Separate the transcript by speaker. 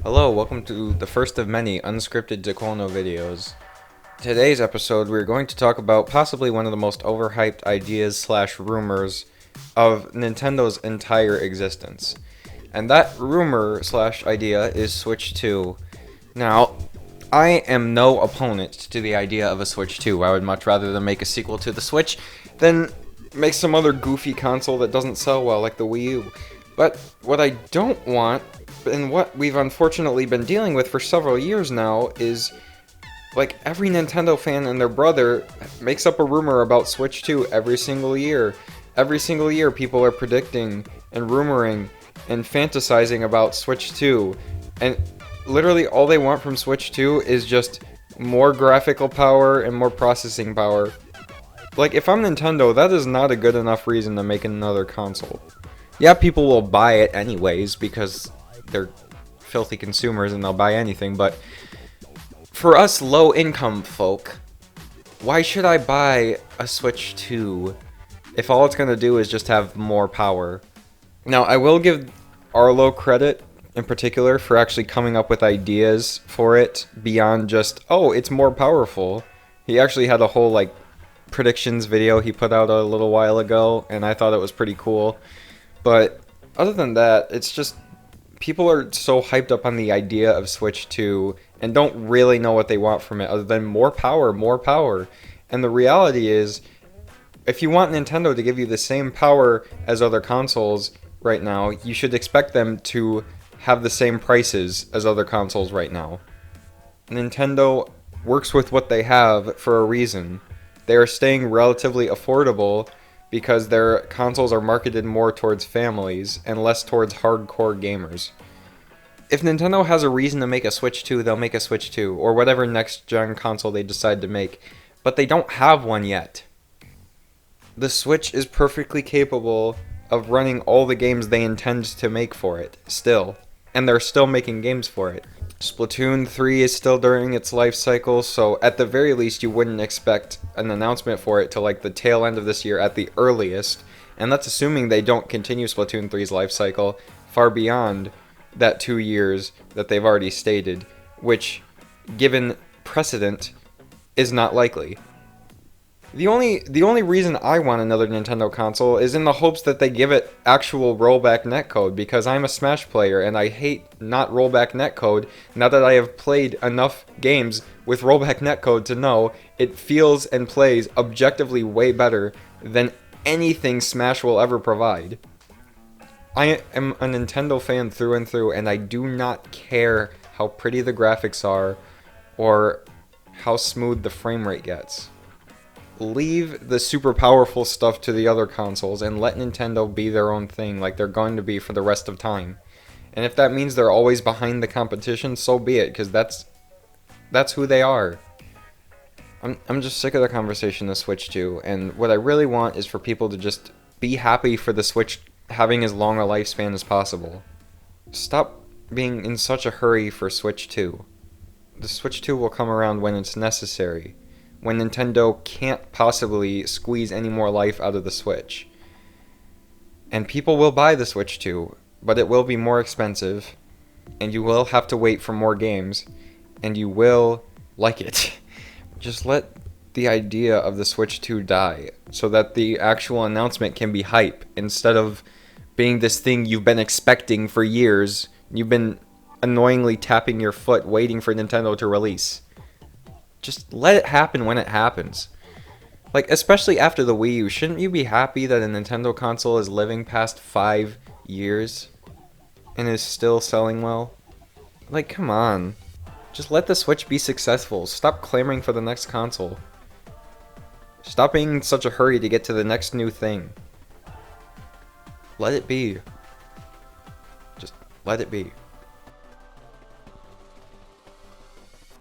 Speaker 1: Hello, welcome to the first of many unscripted Tiquono videos. Today's episode, we're going to talk about possibly one of the most overhyped ideas slash rumors of Nintendo's entire existence. And that rumor slash idea is Switch 2. Now, I am no opponent to the idea of a Switch 2. I would much rather than make a sequel to the Switch than make some other goofy console that doesn't sell well like the Wii U. But what I don't want, and what we've unfortunately been dealing with for several years now, is like every Nintendo fan and their brother makes up a rumor about Switch 2 every single year. Every single year people are predicting and rumoring and fantasizing about Switch 2. And literally all they want from Switch 2 is just more graphical power and more processing power. Like, if I'm Nintendo, that is not a good enough reason to make another console. Yeah, people will buy it anyways because they're filthy consumers and they'll buy anything, but for us low-income folk, why should I buy a Switch 2 if all it's going to do is just have more power? Now, I will give Arlo credit in particular for actually coming up with ideas for it beyond just, oh, it's more powerful. He actually had a whole, predictions video he put out a little while ago, and I thought it was pretty cool. But other than that, it's just people are so hyped up on the idea of Switch 2 and don't really know what they want from it other than more power, more power. And the reality is, if you want Nintendo to give you the same power as other consoles right now, you should expect them to have the same prices as other consoles right now. Nintendo works with what they have for a reason. They are staying relatively affordable because their consoles are marketed more towards families and less towards hardcore gamers. If Nintendo has a reason to make a Switch 2, they'll make a Switch 2, or whatever next-gen console they decide to make, but they don't have one yet. The Switch is perfectly capable of running all the games they intend to make for it, still, and they're still making games for it. Splatoon 3 is still during its life cycle, so at the very least you wouldn't expect an announcement for it till the tail end of this year at the earliest, and that's assuming they don't continue Splatoon 3's life cycle far beyond that 2 years that they've already stated, which, given precedent, is not likely. The only reason I want another Nintendo console is in the hopes that they give it actual rollback netcode, because I'm a Smash player and I hate not rollback netcode now that I have played enough games with rollback netcode to know it feels and plays objectively way better than anything Smash will ever provide. I am a Nintendo fan through and through, and I do not care how pretty the graphics are or how smooth the frame rate gets. Leave the super powerful stuff to the other consoles and let Nintendo be their own thing like they're going to be for the rest of time. And if that means they're always behind the competition, so be it, because that's who they are. I'm just sick of the conversation of Switch 2, and what I really want is for people to just be happy for the Switch having as long a lifespan as possible. Stop being in such a hurry for Switch 2. The Switch 2 will come around when it's necessary, when Nintendo can't possibly squeeze any more life out of the Switch. And people will buy the Switch 2, but it will be more expensive, and you will have to wait for more games, and you will like it. Just let the idea of the Switch 2 die, so that the actual announcement can be hype, instead of being this thing you've been expecting for years. You've been annoyingly tapping your foot waiting for Nintendo to release. Just let it happen when it happens. Especially after the Wii U, shouldn't you be happy that a Nintendo console is living past 5 years and is still selling well? Come on. Just let the Switch be successful. Stop clamoring for the next console. Stop being in such a hurry to get to the next new thing. Let it be. Just let it be.